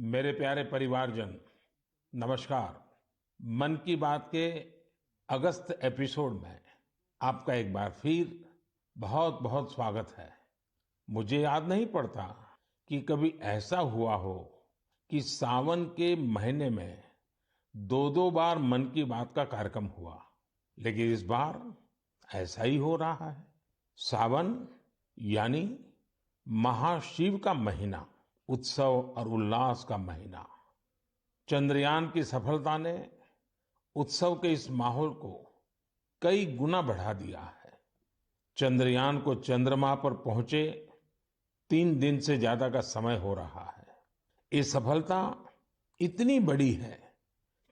मेरे प्यारे परिवारजन, नमस्कार। मन की बात के अगस्त एपिसोड में आपका एक बार फिर बहुत बहुत स्वागत है। मुझे याद नहीं पड़ता कि कभी ऐसा हुआ हो कि सावन के महीने में दो दो बार मन की बात का कार्यक्रम हुआ, लेकिन इस बार ऐसा ही हो रहा है। सावन यानी महाशिव का महीना, उत्सव और उल्लास का महीना। चंद्रयान की सफलता ने उत्सव के इस माहौल को कई गुना बढ़ा दिया है। चंद्रयान को चंद्रमा पर पहुंचे 3 दिन से ज्यादा का समय हो रहा है। ये सफलता इतनी बड़ी है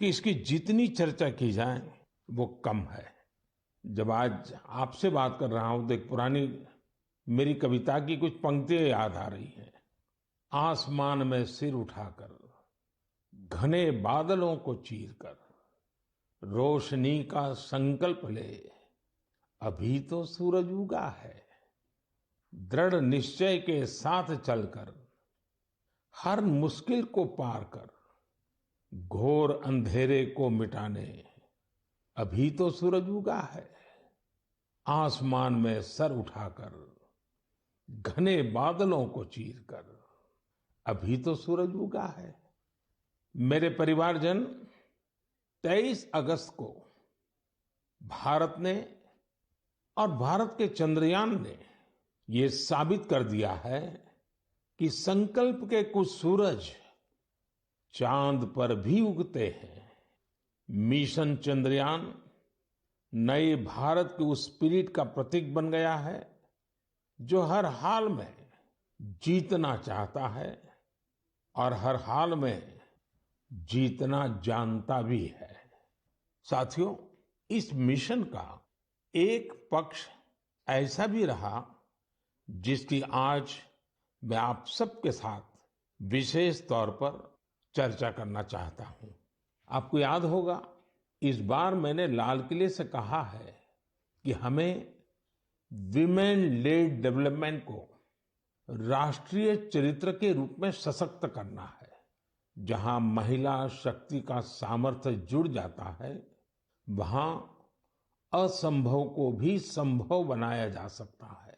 कि इसकी जितनी चर्चा की जाए वो कम है। जब आज आपसे बात कर रहा हूं तो एक पुरानी मेरी कविता की कुछ पंक्तियां याद आ रही हैं। आसमान में सिर उठाकर, घने बादलों को चीरकर, रोशनी का संकल्प ले, अभी तो सूरज उगा है। दृढ़ निश्चय के साथ चलकर, हर मुश्किल को पार कर, घोर अंधेरे को मिटाने, अभी तो सूरज उगा है। आसमान में सर उठाकर, घने बादलों को चीरकर, अभी तो सूरज उगा है। मेरे परिवारजन, 23 अगस्त को भारत ने और भारत के चंद्रयान ने ये साबित कर दिया है कि संकल्प के कुछ सूरज चांद पर भी उगते हैं। मिशन चंद्रयान नए भारत के उस स्पिरिट का प्रतीक बन गया है जो हर हाल में जीतना चाहता है और हर हाल में जीतना जानता भी है। साथियों, इस मिशन का एक पक्ष ऐसा भी रहा जिसकी आज मैं आप सबके साथ विशेष तौर पर चर्चा करना चाहता हूं। आपको याद होगा, इस बार मैंने लाल किले से कहा है कि हमें विमेन लेड डेवलपमेंट को राष्ट्रीय चरित्र के रूप में सशक्त करना है। जहां महिला शक्ति का सामर्थ्य जुड़ जाता है, वहां असंभव को भी संभव बनाया जा सकता है।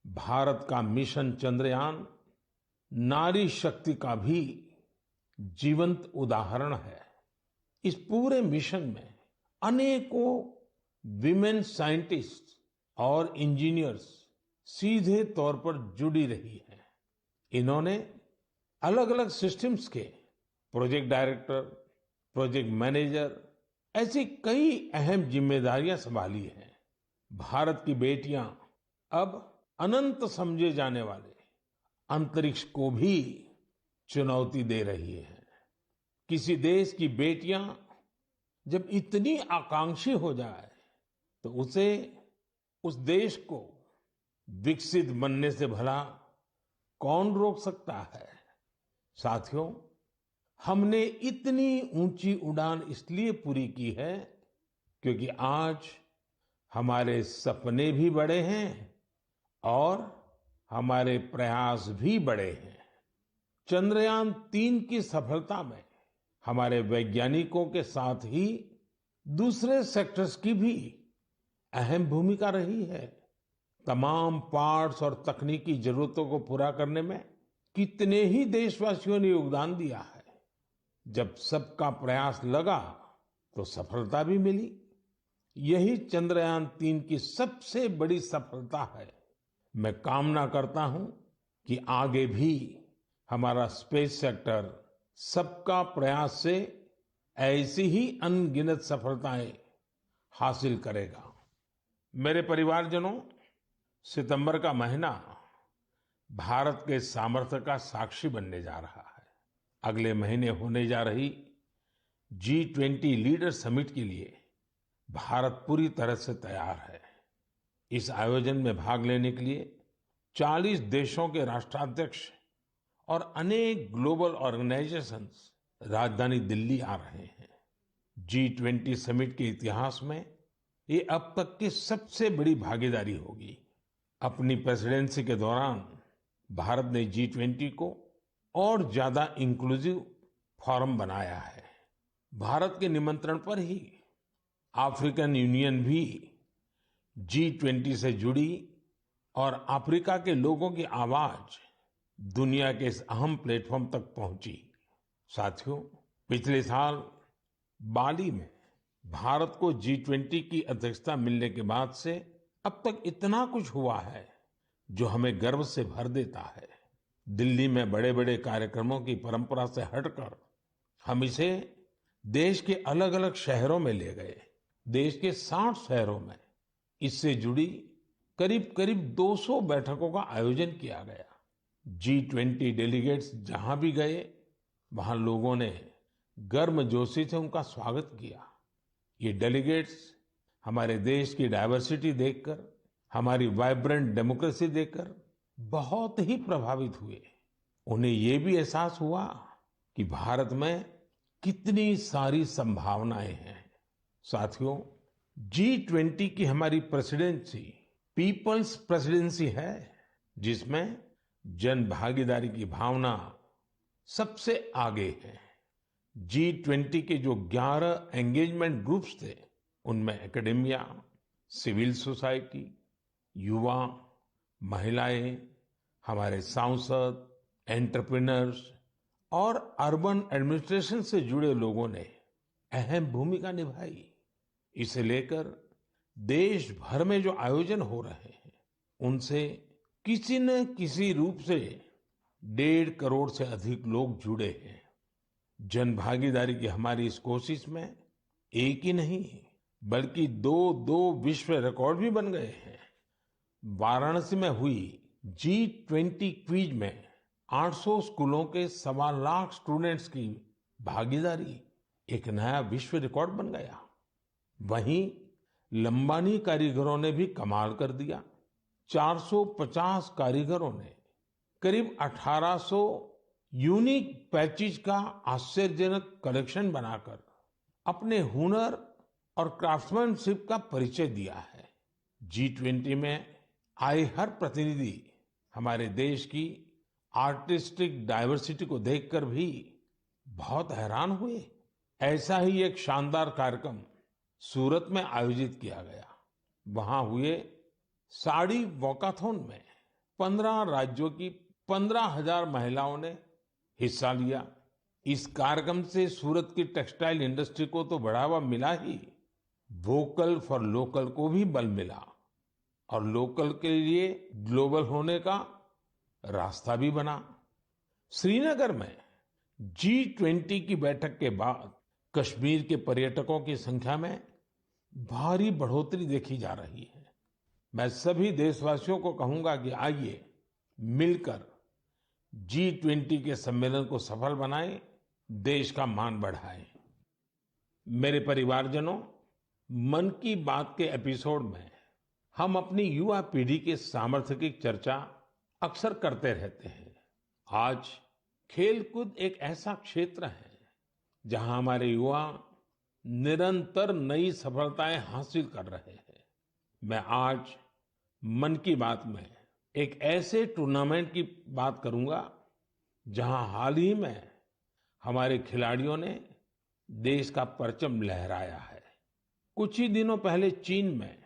भारत का मिशन चंद्रयान नारी शक्ति का भी जीवंत उदाहरण है। इस पूरे मिशन में अनेकों विमेन साइंटिस्ट और इंजीनियर्स सीधे तौर पर जुड़ी रही हैं। इन्होंने अलग अलग सिस्टम्स के प्रोजेक्ट डायरेक्टर, प्रोजेक्ट मैनेजर, ऐसी कई अहम जिम्मेदारियां संभाली हैं। भारत की बेटियां अब अनंत समझे जाने वाले अंतरिक्ष को भी चुनौती दे रही हैं। किसी देश की बेटियां जब इतनी आकांक्षी हो जाए तो उसे, उस देश को विकसित बनने से भला कौन रोक सकता है। साथियों, हमने इतनी ऊंची उड़ान इसलिए पूरी की है क्योंकि आज हमारे सपने भी बड़े हैं और हमारे प्रयास भी बड़े हैं। चंद्रयान-3 की सफलता में हमारे वैज्ञानिकों के साथ ही दूसरे सेक्टर्स की भी अहम भूमिका रही है। तमाम पार्ट्स और तकनीकी जरूरतों को पूरा करने में कितने ही देशवासियों ने योगदान दिया है। जब सबका प्रयास लगा तो सफलता भी मिली। यही चंद्रयान-3 की सबसे बड़ी सफलता है। मैं कामना करता हूं कि आगे भी हमारा स्पेस सेक्टर सबका प्रयास से ऐसी ही अनगिनत सफलताएं हासिल करेगा। मेरे परिवारजनों, सितंबर का महीना भारत के सामर्थ्य का साक्षी बनने जा रहा है। अगले महीने होने जा रही G20 लीडर समिट के लिए भारत पूरी तरह से तैयार है। इस आयोजन में भाग लेने के लिए 40 देशों के राष्ट्राध्यक्ष और अनेक ग्लोबल ऑर्गेनाइजेशंस राजधानी दिल्ली आ रहे हैं। G20 समिट के इतिहास में ये अब तक की सबसे बड़ी भागीदारी होगी। अपनी प्रेसिडेंसी के दौरान भारत ने G20 को और ज्यादा इंक्लूसिव फोरम बनाया है। भारत के निमंत्रण पर ही अफ्रीकन यूनियन भी G20 से जुड़ी और अफ्रीका के लोगों की आवाज दुनिया के इस अहम प्लेटफॉर्म तक पहुंची। साथियों, पिछले साल बाली में भारत को G20 की अध्यक्षता मिलने के बाद से अब तक इतना कुछ हुआ है जो हमें गर्व से भर देता है। दिल्ली में बड़े बड़े कार्यक्रमों की परंपरा से हटकर हम इसे देश के अलग अलग शहरों में ले गए। देश के 60 शहरों में इससे जुड़ी करीब करीब 200 बैठकों का आयोजन किया गया। G20 डेलीगेट्स जहां भी गए वहां लोगों ने गर्मजोशी से उनका स्वागत किया। ये डेलीगेट्स हमारे देश की डाइवर्सिटी देखकर, हमारी वाइब्रेंट डेमोक्रेसी देखकर बहुत ही प्रभावित हुए। उन्हें ये भी एहसास हुआ कि भारत में कितनी सारी संभावनाएं हैं। साथियों, G20 की हमारी प्रेसिडेंसी पीपल्स प्रेसिडेंसी है, जिसमें जन भागीदारी की भावना सबसे आगे है। G20 के जो 11 एंगेजमेंट ग्रुप्स थे, उनमें एकेडेमिया, सिविल सोसाइटी, युवा, महिलाएं, हमारे सांसद, एंटरप्रेन्योर्स और अर्बन एडमिनिस्ट्रेशन से जुड़े लोगों ने अहम भूमिका निभाई। इसे लेकर देश भर में जो आयोजन हो रहे हैं, उनसे किसी न किसी रूप से 1.5 करोड़ से अधिक लोग जुड़े हैं। जन भागीदारी की हमारी इस कोशिश में एक ही नहीं बल्कि दो विश्व रिकॉर्ड भी बन गए हैं। वाराणसी में हुई G20 क्विज में 800 स्कूलों के 1.25 लाख स्टूडेंट्स की भागीदारी एक नया विश्व रिकॉर्ड बन गया। वहीं लंबानी कारीगरों ने भी कमाल कर दिया। 450 कारीगरों ने करीब 1800 यूनिक पैचेज का आश्चर्यजनक कलेक्शन बनाकर अपने हुनर और क्राफ्ट्समैनशिप का परिचय दिया है। G20 में आए हर प्रतिनिधि हमारे देश की आर्टिस्टिक डाइवर्सिटी को देखकर भी बहुत हैरान हुए। ऐसा ही एक शानदार कार्यक्रम सूरत में आयोजित किया गया। वहां हुए साड़ी वॉकाथॉन में 15 राज्यों की 15,000 महिलाओं ने हिस्सा लिया। इस कार्यक्रम से सूरत की टेक्सटाइल इंडस्ट्री को तो बढ़ावा मिला ही, वोकल फॉर लोकल को भी बल मिला और लोकल के लिए ग्लोबल होने का रास्ता भी बना। श्रीनगर में G20 की बैठक के बाद कश्मीर के पर्यटकों की संख्या में भारी बढ़ोतरी देखी जा रही है। मैं सभी देशवासियों को कहूंगा कि आइए मिलकर G20 के सम्मेलन को सफल बनाएं, देश का मान बढ़ाएं। मेरे परिवारजनों, मन की बात के एपिसोड में हम अपनी युवा पीढ़ी के सामर्थ्य की चर्चा अक्सर करते रहते हैं। आज खेलकूद एक ऐसा क्षेत्र है जहां हमारे युवा निरंतर नई सफलताएं हासिल कर रहे हैं। मैं आज मन की बात में एक ऐसे टूर्नामेंट की बात करूंगा जहां हाल ही में हमारे खिलाड़ियों ने देश का परचम लहराया है। कुछ ही दिनों पहले चीन में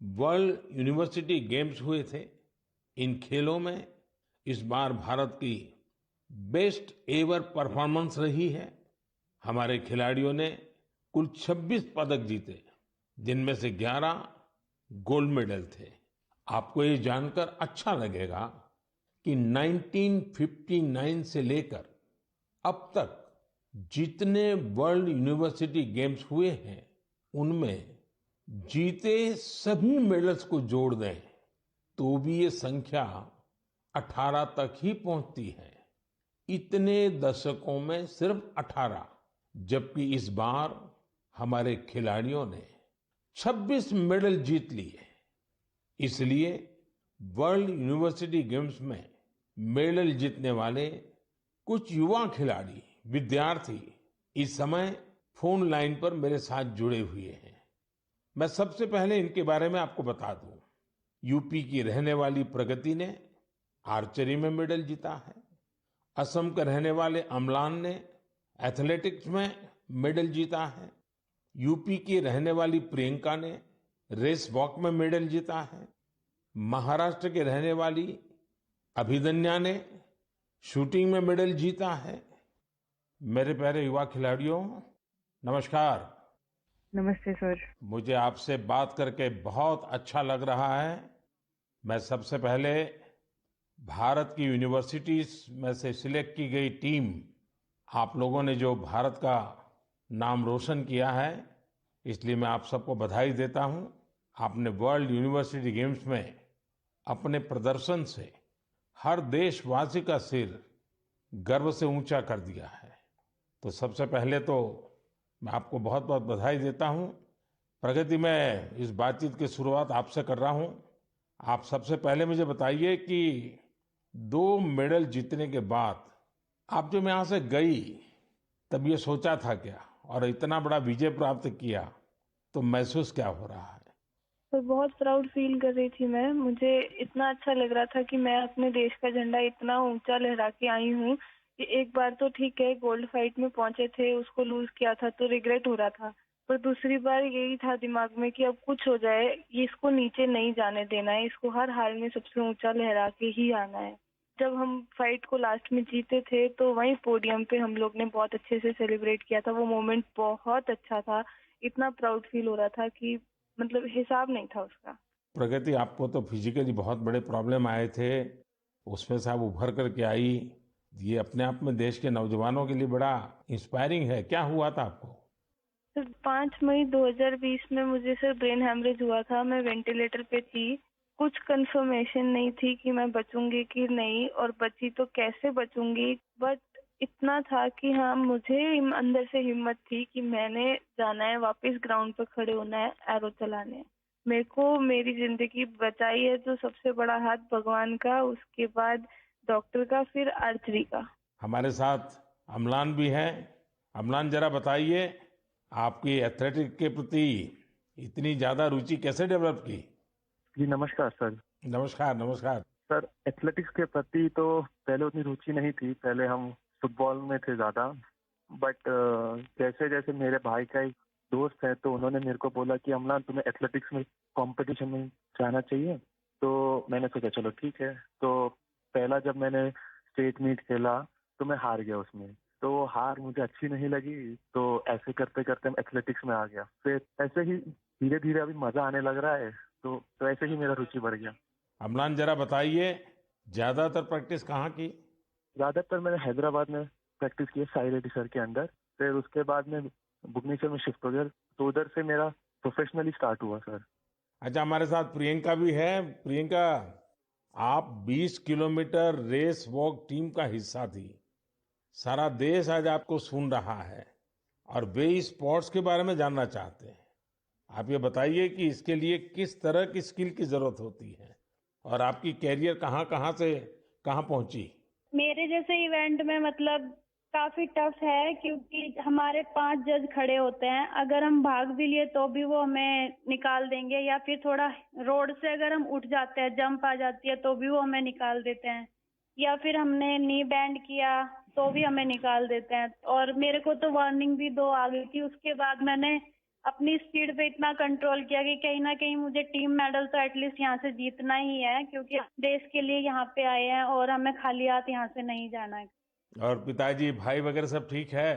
वर्ल्ड यूनिवर्सिटी गेम्स हुए थे। इन खेलों में इस बार भारत की बेस्ट एवर परफॉर्मेंस रही है। हमारे खिलाड़ियों ने कुल 26 पदक जीते, जिनमें से 11 गोल्ड मेडल थे। आपको ये जानकर अच्छा लगेगा कि 1959 से लेकर अब तक जितने वर्ल्ड यूनिवर्सिटी गेम्स हुए हैं, उनमें जीते सभी मेडल्स को जोड़ दें तो भी ये संख्या 18 तक ही पहुंचती है। इतने दशकों में सिर्फ 18, जबकि इस बार हमारे खिलाड़ियों ने 26 मेडल जीत लिए। इसलिए वर्ल्ड यूनिवर्सिटी गेम्स में मेडल जीतने वाले कुछ युवा खिलाड़ी, विद्यार्थी इस समय फोन लाइन पर मेरे साथ जुड़े हुए हैं। मैं सबसे पहले इनके बारे में आपको बता दूं। यूपी की रहने वाली प्रगति ने आर्चरी में मेडल जीता है असम के रहने वाले अम्लान ने एथलेटिक्स में मेडल जीता है। यूपी की रहने वाली प्रियंका ने रेस वॉक में मेडल जीता है। महाराष्ट्र की रहने वाली अभिदन्या ने शूटिंग में मेडल जीता है। मेरे प्यारे युवा खिलाड़ियों, नमस्कार। नमस्ते सर। मुझे आपसे बात करके बहुत अच्छा लग रहा है। मैं सबसे पहले भारत की यूनिवर्सिटीज में से सिलेक्ट की गई टीम, आप लोगों ने जो भारत का नाम रोशन किया है, इसलिए मैं आप सबको बधाई देता हूं। आपने वर्ल्ड यूनिवर्सिटी गेम्स में अपने प्रदर्शन से हर देशवासी का सिर गर्व से ऊंचा कर दिया है। तो सबसे पहले तो मैं आपको बहुत बहुत बधाई देता हूं। प्रगति, मैं इस बातचीत की शुरुआत आपसे कर रहा हूं। आप सबसे पहले मुझे बताइए कि 2 मेडल जीतने के बाद आप जब यहाँ से गई, तब ये सोचा था क्या, और इतना बड़ा विजय प्राप्त किया तो महसूस क्या हो रहा है? तो बहुत प्राउड फील कर रही थी मैं। मुझे इतना अच्छा लग रहा था कि मैं अपने देश का झंडा इतना ऊंचा लहरा के आई हूँ कि एक बार तो ठीक है गोल्ड फाइट में पहुंचे थे, उसको लूज किया था तो रिग्रेट हो रहा था, पर दूसरी बार यही था दिमाग में कि अब कुछ हो जाए, ये इसको नीचे नहीं जाने देना है, इसको हर हाल में सबसे ऊंचा लहरा के ही आना है। जब हम फाइट को लास्ट में जीते थे तो वहीं पोडियम पे हम लोग ने बहुत अच्छे से सेलिब्रेट किया था। वो मोमेंट बहुत अच्छा था। इतना प्राउड फील हो रहा था कि मतलब हिसाब नहीं था उसका। प्रगति, आपको तो फिजिकली बहुत बड़े प्रॉब्लम आए थे, उसमें से आप उभर करके आई। ये अपने आप में देश के नौजवानों के लिए बड़ा इंस्पायरिंग है। क्या हुआ था आपको? सर 5 मई 2020 में मुझे सर ब्रेन हैमरेज हुआ था। मैं वेंटिलेटर पे थी। कुछ कंफर्मेशन नहीं थी कि मैं बचूंगी कि नहीं, और बची तो कैसे बचूंगी, बट इतना था कि हाँ, मुझे अंदर से हिम्मत थी कि मैंने जाना है, वापस ग्राउंड पे खड़े होना है, एरो चलाने हैं। मेरे को मेरी जिंदगी बचाई है जो सबसे बड़ा हाथ भगवान का, उसके बाद डॉक्टर का, फिर आर्चरी का। हमारे साथ अम्लान भी है। अम्लान, जरा बताइए, आपकी एथलेटिक के प्रति इतनी ज्यादा रुचि कैसे डेवलप की? जी नमस्कार सर। नमस्कार, नमस्कार। सर एथलेटिक्स के प्रति तो पहले उतनी रुचि नहीं थी, पहले हम फुटबॉल में थे ज़्यादा। बट जैसे जैसे मेरे भाई का एक दोस्त है तो उन्होंने मेरे को बोला कि अमलान तुम्हें एथलेटिक्स में कंपटीशन में जाना चाहिए। तो मैंने सोचा चलो ठीक है। तो पहला जब मैंने स्टेट मीट खेला तो मैं हार गया उसमें। तो हार मुझे अच्छी नहीं लगी, तो ऐसे करते करते मैं एथलेटिक्स में आ गया। फिर ऐसे ही धीरे धीरे अभी मज़ा आने लग रहा है, तो ऐसे ही मेरा रुचि बढ़ गया। अम्लान, जरा बताइए, ज्यादातर प्रैक्टिस कहाँ की? ज्यादातर मैंने हैदराबाद में प्रैक्टिस की है, साई रेड्डी सर के अंडर। फिर उसके बाद में भुवनेश्वर में शिफ्ट हो गया, तो उधर से मेरा प्रोफेशनली स्टार्ट हुआ सर। अच्छा, हमारे साथ प्रियंका भी है। प्रियंका, आप 20 किलोमीटर रेस वॉक टीम का हिस्सा थी। सारा देश आज आपको सुन रहा है और वे इस स्पोर्ट्स के बारे में जानना चाहते हैं। आप ये बताइए कि इसके लिए किस तरह की स्किल की जरूरत होती है और आपकी कैरियर कहाँ कहाँ से कहाँ पहुंची? मेरे जैसे इवेंट में मतलब काफी टफ है, क्योंकि हमारे 5 जज खड़े होते हैं। अगर हम भाग भी लिए तो भी वो हमें निकाल देंगे, या फिर थोड़ा रोड से अगर हम उठ जाते हैं, जंप आ जाती है तो भी वो हमें निकाल देते हैं, या फिर हमने नी बैंड किया तो भी हमें निकाल देते हैं। और मेरे को तो वार्निंग भी 2 आ गई थी। उसके बाद मैंने अपनी स्पीड पे इतना कंट्रोल किया कि कहीं ना कहीं मुझे टीम मेडल तो एटलीस्ट यहाँ से जीतना ही है, क्योंकि हम देश के लिए यहाँ पे आए हैं और हमें खाली हाथ यहाँ से नहीं जाना है। और पिताजी, भाई वगैरह सब ठीक है?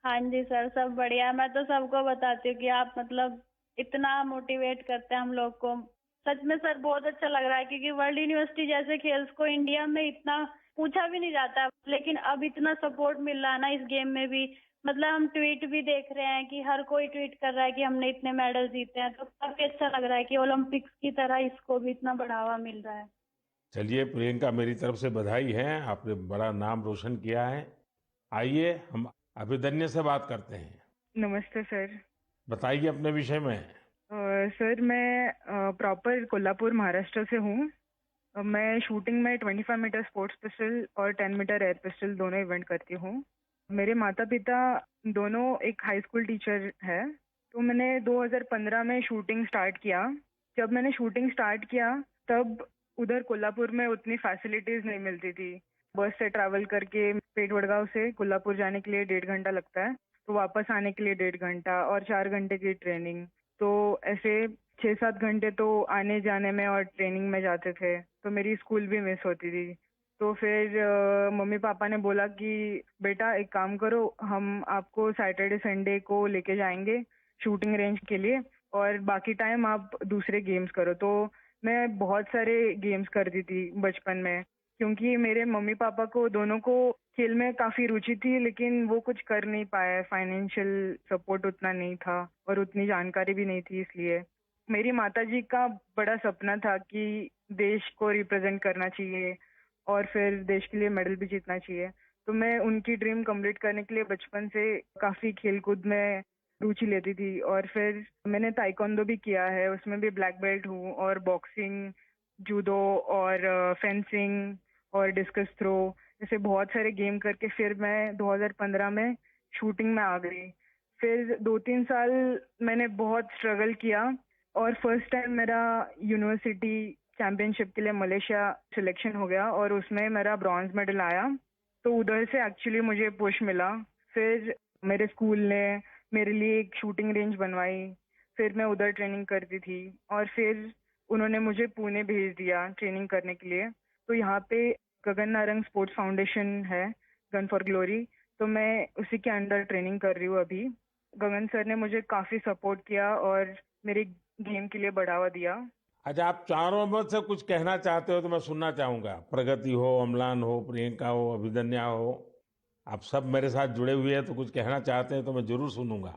हाँ जी सर, सब बढ़िया। मैं तो सबको बताती हूँ कि आप मतलब इतना मोटिवेट करते हैं हम लोग को। सच में सर बहुत अच्छा लग रहा है, क्योंकि वर्ल्ड यूनिवर्सिटी जैसे खेल्स को इंडिया में इतना पूछा भी नहीं जाता, लेकिन अब इतना सपोर्ट मिल रहा है ना इस गेम में भी। मतलब हम ट्वीट भी देख रहे हैं कि हर कोई ट्वीट कर रहा है कि हमने इतने मेडल जीते हैं, तो काफी अच्छा लग रहा है कि ओलंपिक्स की तरह इसको भी इतना बढ़ावा मिल रहा है। चलिए प्रियंका, मेरी तरफ से बधाई है, आपने बड़ा नाम रोशन किया है। आइए हम अभिदन्य से बात करते हैं। नमस्ते सर। बताइए अपने विषय में। सर मैं प्रॉपर कोल्हापुर महाराष्ट्र से हूँ। मैं शूटिंग में 25 मीटर स्पोर्ट्स पिस्टल और 10 मीटर एयर पिस्टल दोनों इवेंट करती हूँ। मेरे माता पिता दोनों एक हाई स्कूल टीचर है। तो मैंने 2015 में शूटिंग स्टार्ट किया। जब मैंने शूटिंग स्टार्ट किया तब उधर कोल्हापुर में उतनी फैसिलिटीज नहीं मिलती थी। बस से ट्रैवल करके पेट वडगांव से कोल्हापुर जाने के लिए 1.5 घंटा लगता है, तो वापस आने के लिए 1.5 घंटा और 4 घंटे की ट्रेनिंग। तो ऐसे 6-7 घंटे तो आने जाने में और ट्रेनिंग में जाते थे, तो मेरी स्कूल भी मिस होती थी। तो फिर मम्मी पापा ने बोला कि बेटा एक काम करो, हम आपको सैटरडे संडे को लेके जाएंगे शूटिंग रेंज के लिए और बाकी टाइम आप दूसरे गेम्स करो। तो मैं बहुत सारे गेम्स करती थी बचपन में, क्योंकि मेरे मम्मी पापा को दोनों को खेल में काफी रुचि थी, लेकिन वो कुछ कर नहीं पाए, फाइनेंशियल सपोर्ट उतना नहीं था और उतनी जानकारी भी नहीं थी। इसलिए मेरी माताजी का बड़ा सपना था कि देश को रिप्रेजेंट करना चाहिए और फिर देश के लिए मेडल भी जीतना चाहिए। तो मैं उनकी ड्रीम कंप्लीट करने के लिए बचपन से काफी खेलकूद में रुचि लेती थी और फिर मैंने ताइक्वांडो भी किया है, उसमें भी ब्लैक बेल्ट हूँ और बॉक्सिंग, जूडो और फेंसिंग और डिस्कस थ्रो, ऐसे बहुत सारे गेम करके फिर मैं 2015 में शूटिंग में आ गई। फिर 2-3 साल मैंने बहुत स्ट्रगल किया और फर्स्ट टाइम मेरा यूनिवर्सिटी चैंपियनशिप के लिए मलेशिया सिलेक्शन हो गया और उसमें मेरा ब्रॉन्ज मेडल आया। तो उधर से एक्चुअली मुझे पुश मिला। फिर मेरे स्कूल ने मेरे लिए एक शूटिंग रेंज बनवाई, फिर मैं उधर ट्रेनिंग करती थी और फिर उन्होंने मुझे पुणे भेज दिया ट्रेनिंग करने के लिए। तो यहाँ पे गगन नारंग स्पोर्ट्स फाउंडेशन है, गन फॉर ग्लोरी, तो मैं उसी के अंडर ट्रेनिंग कर रही हूँ अभी। गगन सर ने मुझे काफी सपोर्ट किया और मेरे गेम के लिए बढ़ावा दिया। अच्छा, आप चारों में से कुछ कहना चाहते हो तो मैं सुनना चाहूंगा। प्रगति हो, अम्लान हो, प्रियंका हो, अभिदन्या हो, आप सब मेरे साथ जुड़े हुए हैं, तो कुछ कहना चाहते हैं तो मैं जरूर सुनूंगा।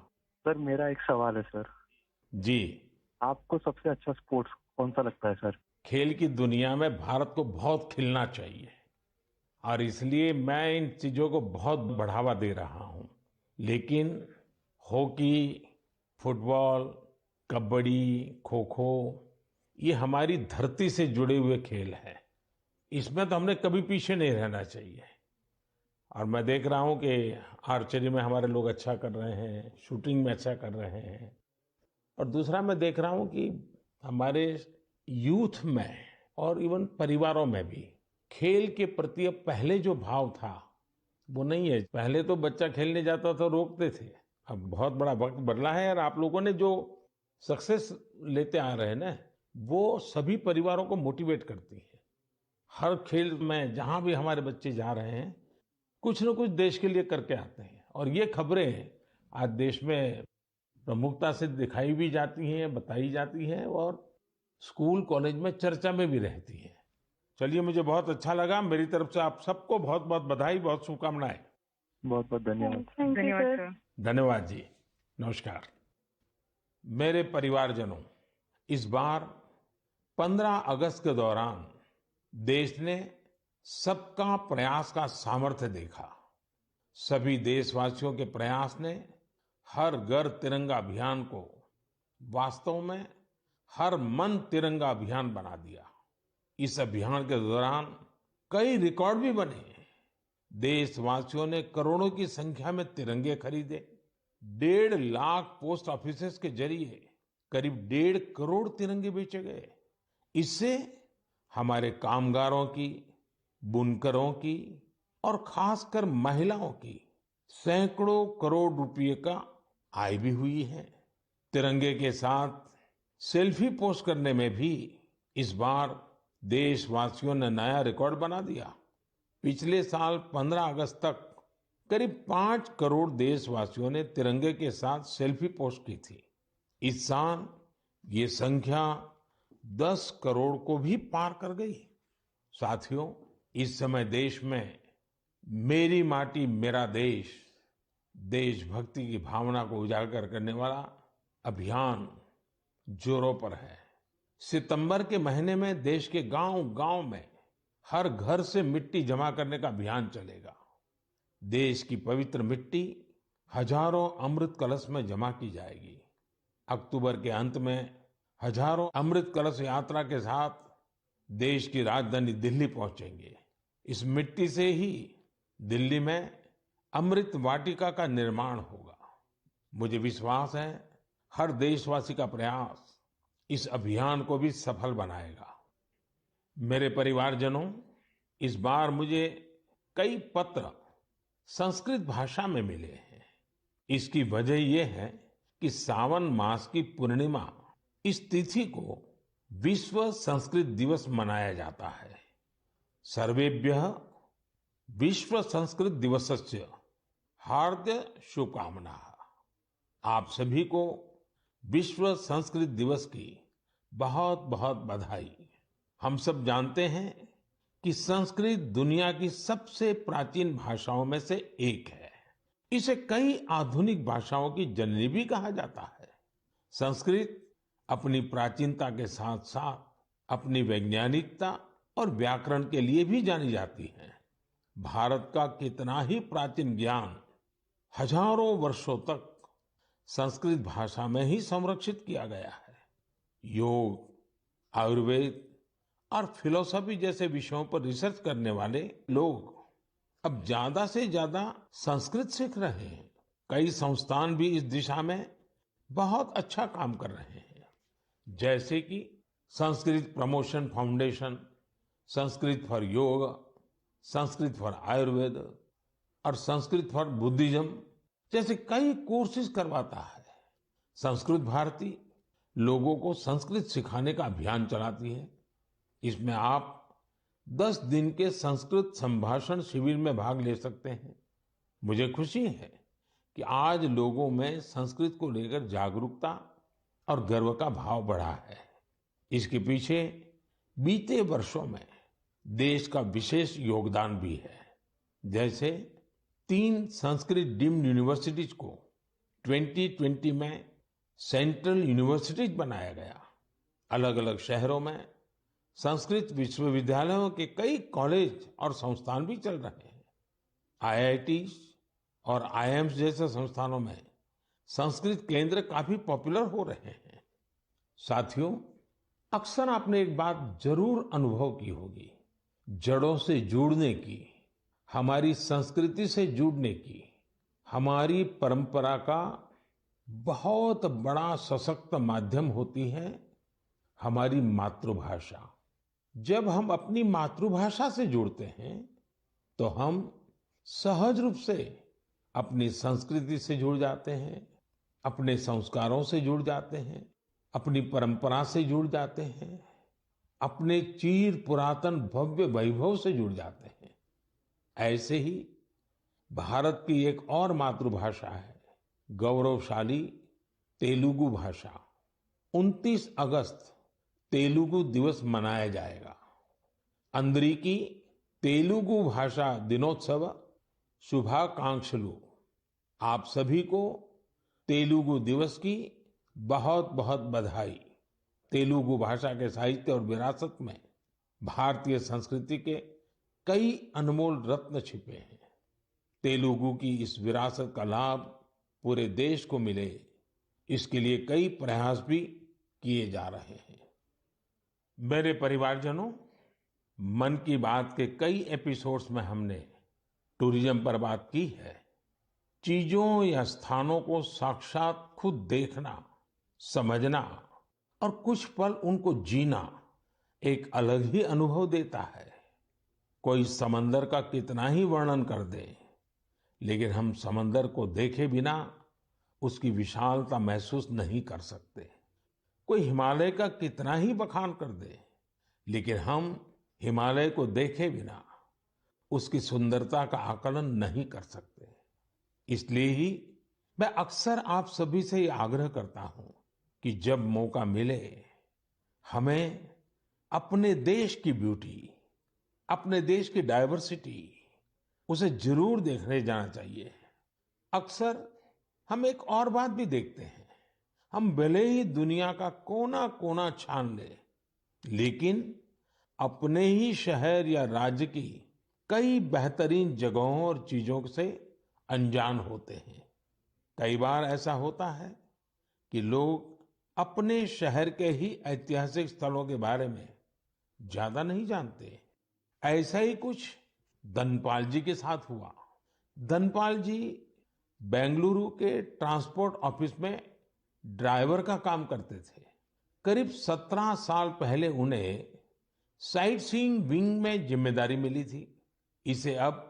सर मेरा एक सवाल है सर, जी। आपको सबसे अच्छा स्पोर्ट्स कौन सा लगता है सर? खेल की दुनिया में भारत को बहुत खिलना चाहिए और इसलिए मैं इन चीजों को बहुत बढ़ावा दे रहा हूं। लेकिन हॉकी, फुटबॉल, कबड्डी, खो खो, ये हमारी धरती से जुड़े हुए खेल हैं। इसमें तो हमने कभी पीछे नहीं रहना चाहिए। और मैं देख रहा हूं कि आर्चरी में हमारे लोग अच्छा कर रहे हैं, शूटिंग में अच्छा कर रहे हैं। और दूसरा मैं देख रहा हूं कि हमारे यूथ में और इवन परिवारों में भी खेल के प्रति अब पहले जो भाव था वो नहीं है। पहले तो बच्चा खेलने जाता था रोकते थे, अब बहुत बड़ा वक्त बदला है और आप लोगों ने जो सक्सेस लेते आ रहे हैं ना, वो सभी परिवारों को मोटिवेट करती है। हर खेल में जहां भी हमारे बच्चे जा रहे हैं, कुछ न कुछ देश के लिए करके आते हैं और ये खबरें आज देश में प्रमुखता से दिखाई भी जाती हैं, बताई जाती हैं और स्कूल कॉलेज में चर्चा में भी रहती हैं। चलिए, मुझे बहुत अच्छा लगा। मेरी तरफ से आप सबको बहुत बहुत बधाई, बहुत शुभकामनाएं। बहुत बहुत धन्यवाद। थैंक यू धन्यवाद सर। सर। धन्यवाद जी। नमस्कार। मेरे परिवारजनों, इस बार 15 अगस्त के दौरान देश ने सबका प्रयास का सामर्थ्य देखा। सभी देशवासियों के प्रयास ने हर घर तिरंगा अभियान को वास्तव में हर मन तिरंगा अभियान बना दिया। इस अभियान के दौरान कई रिकॉर्ड भी बने। देशवासियों ने करोड़ों की संख्या में तिरंगे खरीदे। 1.5 लाख पोस्ट ऑफिसेस के जरिए करीब 1.5 करोड़ तिरंगे बेचे गए। इससे हमारे कामगारों की, बुनकरों की और खासकर महिलाओं की सैकड़ों करोड़ रुपए का आय भी हुई है। तिरंगे के साथ सेल्फी पोस्ट करने में भी इस बार देशवासियों ने नया रिकॉर्ड बना दिया। पिछले साल 15 अगस्त तक करीब 5 करोड़ देशवासियों ने तिरंगे के साथ सेल्फी पोस्ट की थी। इस साल ये संख्या 10 करोड़ को भी पार कर गई। साथियों, इस समय देश में मेरी माटी मेरा देश, देशभक्ति की भावना को उजागर करने वाला अभियान जोरों पर है। सितंबर के महीने में देश के गांव-गांव में हर घर से मिट्टी जमा करने का अभियान चलेगा। देश की पवित्र मिट्टी हजारों अमृत कलश में जमा की जाएगी। अक्टूबर के अंत में हजारों अमृत कलश यात्रा के साथ देश की राजधानी दिल्ली पहुंचेंगे। इस मिट्टी से ही दिल्ली में अमृत वाटिका का निर्माण होगा। मुझे विश्वास है हर देशवासी का प्रयास इस अभियान को भी सफल बनाएगा। मेरे परिवारजनों, इस बार मुझे कई पत्र संस्कृत भाषा में मिले हैं। इसकी वजह ये है कि सावन मास की पूर्णिमा इस तिथि को विश्व संस्कृत दिवस मनाया जाता है। सर्वेभ्यः विश्व संस्कृत दिवसस्य हार्दिक शुभकामनाः। आप सभी को विश्व संस्कृत दिवस की बहुत बहुत बधाई। हम सब जानते हैं कि संस्कृत दुनिया की सबसे प्राचीन भाषाओं में से एक है। इसे कई आधुनिक भाषाओं की जननी भी कहा जाता है। संस्कृत अपनी प्राचीनता के साथ साथ अपनी वैज्ञानिकता और व्याकरण के लिए भी जानी जाती है। भारत का कितना ही प्राचीन ज्ञान हजारों वर्षों तक संस्कृत भाषा में ही संरक्षित किया गया है। योग, आयुर्वेद और फिलॉसफी जैसे विषयों पर रिसर्च करने वाले लोग अब ज्यादा से ज्यादा संस्कृत सीख रहे हैं। कई संस्थान भी इस दिशा में बहुत अच्छा काम कर रहे हैं, जैसे कि Sanskrit promotion foundation, Sanskrit for योग, संस्कृत फॉर आयुर्वेद और संस्कृत फॉर बुद्धिज्म जैसे कई कोर्सेज करवाता है। संस्कृत भारती लोगों को संस्कृत सिखाने का अभियान चलाती है। इसमें आप 10 दिन के संस्कृत संभाषण शिविर में भाग ले सकते हैं। मुझे खुशी है कि आज लोगों में संस्कृत को लेकर जागरूकता और गर्व का भाव बढ़ा है। इसके पीछे बीते वर्षों में देश का विशेष योगदान भी है। जैसे 3 संस्कृत डीम्ड यूनिवर्सिटीज को 2020 में सेंट्रल यूनिवर्सिटीज बनाया गया। अलग अलग शहरों में संस्कृत विश्वविद्यालयों के कई कॉलेज और संस्थान भी चल रहे हैं। आईआईटीज और आईआईएम्स जैसे संस्थानों में संस्कृत केंद्र काफी पॉपुलर हो रहे हैं। साथियों, अक्सर आपने एक बात जरूर अनुभव की होगी, जड़ों से जुड़ने की, हमारी संस्कृति से जुड़ने की, हमारी परंपरा का बहुत बड़ा सशक्त माध्यम होती है हमारी मातृभाषा। जब हम अपनी मातृभाषा से जुड़ते हैं तो हम सहज रूप से अपनी संस्कृति से जुड़ जाते हैं, अपने संस्कारों से जुड़ जाते हैं, अपनी परंपरा से जुड़ जाते हैं, अपने चिर पुरातन भव्य वैभव से जुड़ जाते हैं। ऐसे ही भारत की एक और मातृभाषा है, गौरवशाली तेलुगु भाषा। 29 अगस्त तेलुगु दिवस मनाया जाएगा। अंदरिकी तेलुगु भाषा दिनोत्सव शुभाकांक्षलु। आप सभी को तेलुगु दिवस की बहुत बहुत बधाई। तेलुगु भाषा के साहित्य और विरासत में भारतीय संस्कृति के कई अनमोल रत्न छिपे हैं। तेलुगु की इस विरासत का लाभ पूरे देश को मिले, इसके लिए कई प्रयास भी किए जा रहे हैं। मेरे परिवारजनों, मन की बात के कई एपिसोड्स में हमने टूरिज्म पर बात की है। चीजों या स्थानों को साक्षात खुद देखना, समझना और कुछ पल उनको जीना एक अलग ही अनुभव देता है। कोई समंदर का कितना ही वर्णन कर दे, लेकिन हम समंदर को देखे बिना उसकी विशालता महसूस नहीं कर सकते। कोई हिमालय का कितना ही बखान कर दे, लेकिन हम हिमालय को देखे बिना उसकी सुंदरता का आकलन नहीं कर सकते। इसलिए ही मैं अक्सर आप सभी से ये आग्रह करता हूं कि जब मौका मिले हमें अपने देश की ब्यूटी, अपने देश की डाइवर्सिटी, उसे जरूर देखने जाना चाहिए। अक्सर हम एक और बात भी देखते हैं, हम भले ही दुनिया का कोना कोना छान ले, लेकिन अपने ही शहर या राज्य की कई बेहतरीन जगहों और चीजों से अनजान होते हैं। कई बार ऐसा होता है कि लोग अपने शहर के ही ऐतिहासिक स्थलों के बारे में ज्यादा नहीं जानते। ऐसा ही कुछ धनपाल जी के साथ हुआ। धनपाल जी बेंगलुरु के ट्रांसपोर्ट ऑफिस में ड्राइवर का काम करते थे। करीब 17 साल पहले उन्हें साइट सीइंग विंग में जिम्मेदारी मिली थी। इसे अब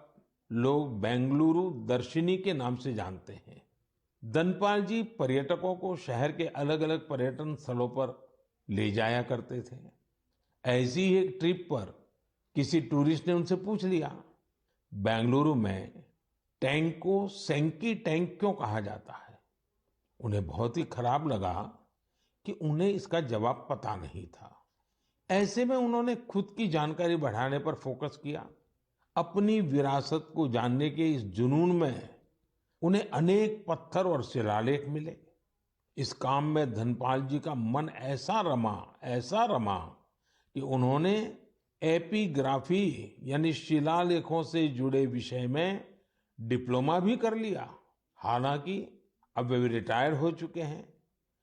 लोग बेंगलुरु दर्शिनी के नाम से जानते हैं। धनपाल जी पर्यटकों को शहर के अलग-अलग पर्यटन स्थलों पर ले जाया करते थे। ऐसी ही एक ट्रिप पर किसी टूरिस्ट ने उनसे पूछ लिया, बेंगलुरु में टैंक को सेंकी टैंक क्यों कहा जाता है? उन्हें बहुत ही खराब लगा कि उन्हें इसका जवाब पता नहीं था। ऐसे में उन्होंने खुद की जानकारी बढ़ाने पर फोकस किया। अपनी विरासत को जानने के इस जुनून में उन्हें अनेक पत्थर और शिलालेख मिले। इस काम में धनपाल जी का मन ऐसा रमा कि उन्होंने एपिग्राफी यानी शिलालेखों से जुड़े विषय में डिप्लोमा भी कर लिया। हालांकि अब वे रिटायर हो चुके हैं,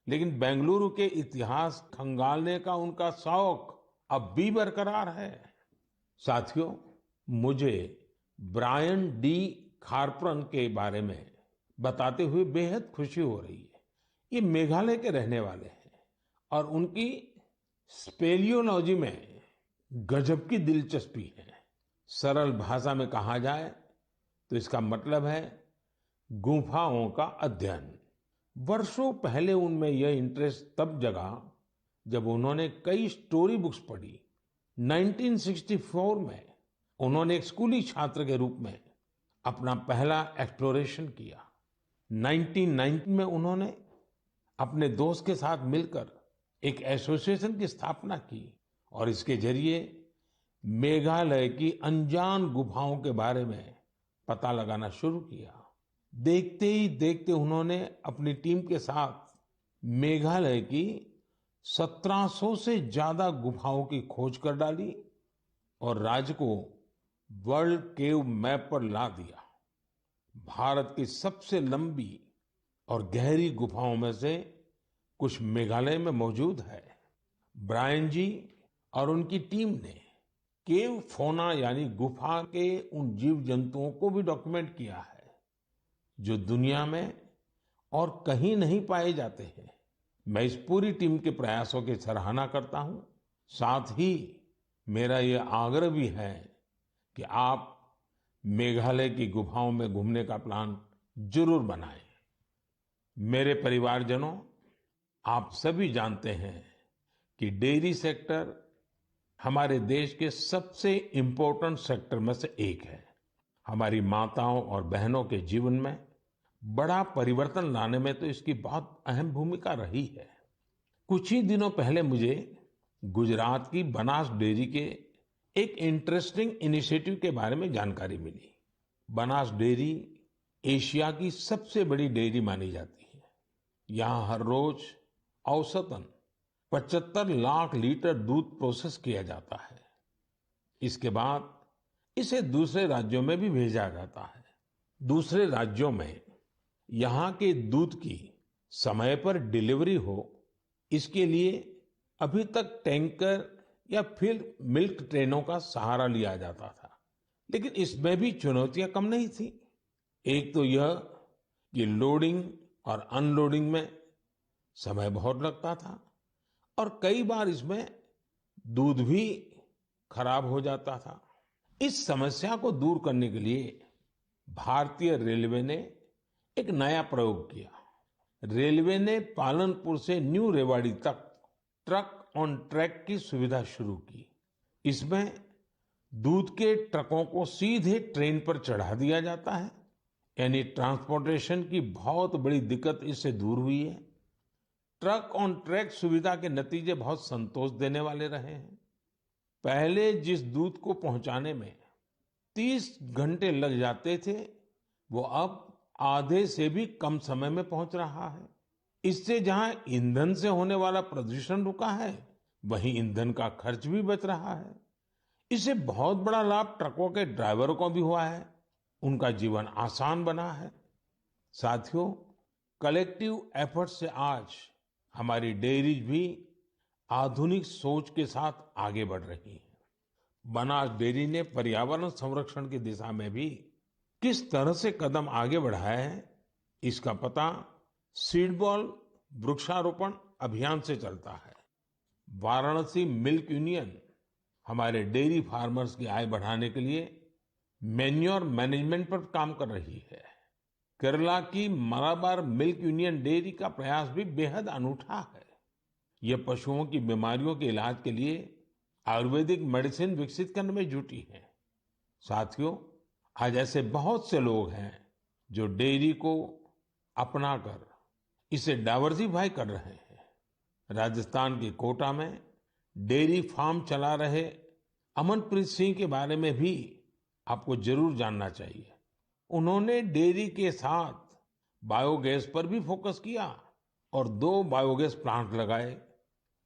लेकिन बेंगलुरु के इतिहास खंगालने का उनका शौक अब भी बरकरार है। साथियों, मुझे ब्रायन डी खारप्रन के बारे में बताते हुए बेहद खुशी हो रही है। ये मेघालय के रहने वाले हैं और उनकी स्पेलियोलॉजी में गजब की दिलचस्पी है। सरल भाषा में कहा जाए तो इसका मतलब है गुफाओं का अध्ययन। वर्षों पहले उनमें यह इंटरेस्ट तब जगा जब उन्होंने कई स्टोरी बुक्स पढ़ी। 1964 में उन्होंने एक स्कूली छात्र के रूप में अपना पहला एक्सप्लोरेशन किया। 1990 में उन्होंने अपने दोस्त के साथ मिलकर एक एसोसिएशन की स्थापना की और इसके जरिए मेघालय की अनजान गुफाओं के बारे में पता लगाना शुरू किया। देखते ही देखते उन्होंने अपनी टीम के साथ मेघालय की 1700 से ज्यादा गुफाओं की खोज कर डाली और राज्य को वर्ल्ड केव मैप पर ला दिया। भारत की सबसे लंबी और गहरी गुफाओं में से कुछ मेघालय में मौजूद है। ब्रायन जी और उनकी टीम ने केव फौना यानी गुफा के उन जीव जंतुओं को भी डॉक्यूमेंट किया है जो दुनिया में और कहीं नहीं पाए जाते हैं। मैं इस पूरी टीम के प्रयासों की सराहना करता हूं। साथ ही मेरा यह आग्रह भी है कि आप मेघालय की गुफाओं में घूमने का प्लान जरूर बनाएं। मेरे परिवारजनों, आप सभी जानते हैं कि डेयरी सेक्टर हमारे देश के सबसे इम्पोर्टेंट सेक्टर में से एक है। हमारी माताओं और बहनों के जीवन में बड़ा परिवर्तन लाने में तो इसकी बहुत अहम भूमिका रही है। कुछ ही दिनों पहले मुझे गुजरात की बनास डेयरी के एक इंटरेस्टिंग इनिशिएटिव के बारे में जानकारी मिली। बनास डेयरी एशिया की सबसे बड़ी डेयरी मानी जाती है। यहाँ हर रोज औसतन 75 लाख लीटर दूध प्रोसेस किया जाता है। इसके बाद इसे दूसरे राज्यों में भी भेजा जाता है। दूसरे राज्यों में यहाँ के दूध की समय पर डिलीवरी हो, इसके लिए अभी तक टैंकर या फिर मिल्क ट्रेनों का सहारा लिया जाता था, लेकिन इसमें भी चुनौतियां कम नहीं थी। एक तो यह कि लोडिंग और अनलोडिंग में समय बहुत लगता था और कई बार इसमें दूध भी खराब हो जाता था। इस समस्या को दूर करने के लिए भारतीय रेलवे ने एक नया प्रयोग किया। रेलवे ने पालनपुर से न्यू रेवाड़ी तक ट्रक ऑन ट्रैक की सुविधा शुरू की। इसमें दूध के ट्रकों को सीधे ट्रेन पर चढ़ा दिया जाता है, यानी ट्रांसपोर्टेशन की बहुत बड़ी दिक्कत इससे दूर हुई है। ट्रक ऑन ट्रैक सुविधा के नतीजे बहुत संतोष देने वाले रहे हैं। पहले जिस दूध को पहुंचाने में 30 घंटे लग जाते थे, वो अब आधे से भी कम समय में पहुंच रहा है। इससे जहां ईंधन से होने वाला प्रदूषण रुका है, वहीं ईंधन का खर्च भी बच रहा है। इससे बहुत बड़ा लाभ ट्रकों के ड्राइवरों को भी हुआ है। उनका जीवन आसान बना है। साथियों, कलेक्टिव एफर्ट से आज हमारी डेयरीज भी आधुनिक सोच के साथ आगे बढ़ रही है। बनास डेयरी ने पर्यावरण संरक्षण की दिशा में भी किस तरह से कदम आगे बढ़ाया है, इसका पता सीडबॉल वृक्षारोपण अभियान से चलता है। वाराणसी मिल्क यूनियन हमारे डेयरी फार्मर्स की आय बढ़ाने के लिए मैन्योर मैनेजमेंट पर काम कर रही है। केरला की मलाबार मिल्क यूनियन डेयरी का प्रयास भी बेहद अनूठा है। ये पशुओं की बीमारियों के इलाज के लिए आयुर्वेदिक मेडिसिन विकसित करने में जुटी है। साथियों, आज ऐसे बहुत से लोग हैं जो डेयरी को अपनाकर इसे डाइवर्सिफाई कर रहे हैं। राजस्थान के कोटा में डेयरी फार्म चला रहे अमनप्रीत सिंह के बारे में भी आपको जरूर जानना चाहिए। उन्होंने डेयरी के साथ बायोगैस पर भी फोकस किया और 2 बायोगैस प्लांट लगाए।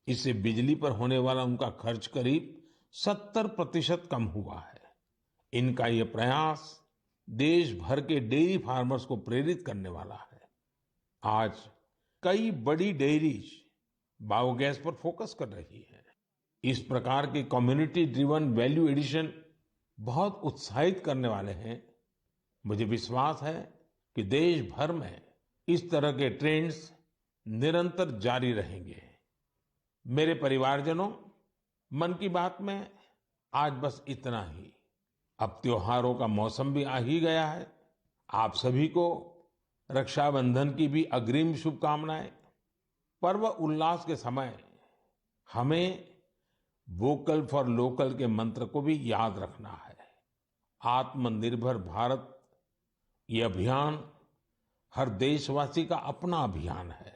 इससे बिजली पर होने वाला उनका खर्च करीब 70% कम हुआ है। इनका ये प्रयास देश भर के डेयरी फार्मर्स को प्रेरित करने वाला है। आज कई बड़ी डेयरीज बायोगैस पर फोकस कर रही है। इस प्रकार के कम्युनिटी ड्रिवन वैल्यू एडिशन बहुत उत्साहित करने वाले हैं। मुझे विश्वास है कि देश भर में इस तरह के ट्रेंड्स निरंतर जारी रहेंगे। मेरे परिवारजनों, मन की बात में आज बस इतना ही। अब त्योहारों का मौसम भी आ ही गया है। आप सभी को रक्षाबंधन की भी अग्रिम शुभकामनाएं। पर्व उल्लास के समय हमें वोकल फॉर लोकल के मंत्र को भी याद रखना है। आत्मनिर्भर भारत ये अभियान हर देशवासी का अपना अभियान है।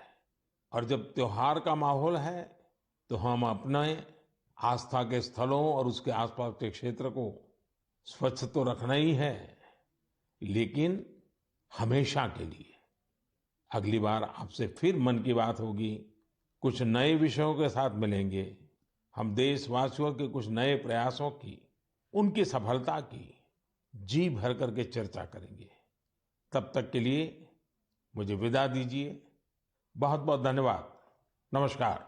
और जब त्योहार का माहौल है तो हम अपने आस्था के स्थलों और उसके आसपास के क्षेत्र को स्वच्छ तो रखना ही है, लेकिन हमेशा के लिए। अगली बार आपसे फिर मन की बात होगी, कुछ नए विषयों के साथ मिलेंगे। हम देशवासियों के कुछ नए प्रयासों की, उनकी सफलता की जी भर करके चर्चा करेंगे। तब तक के लिए मुझे विदा दीजिए। बहुत बहुत धन्यवाद। नमस्कार।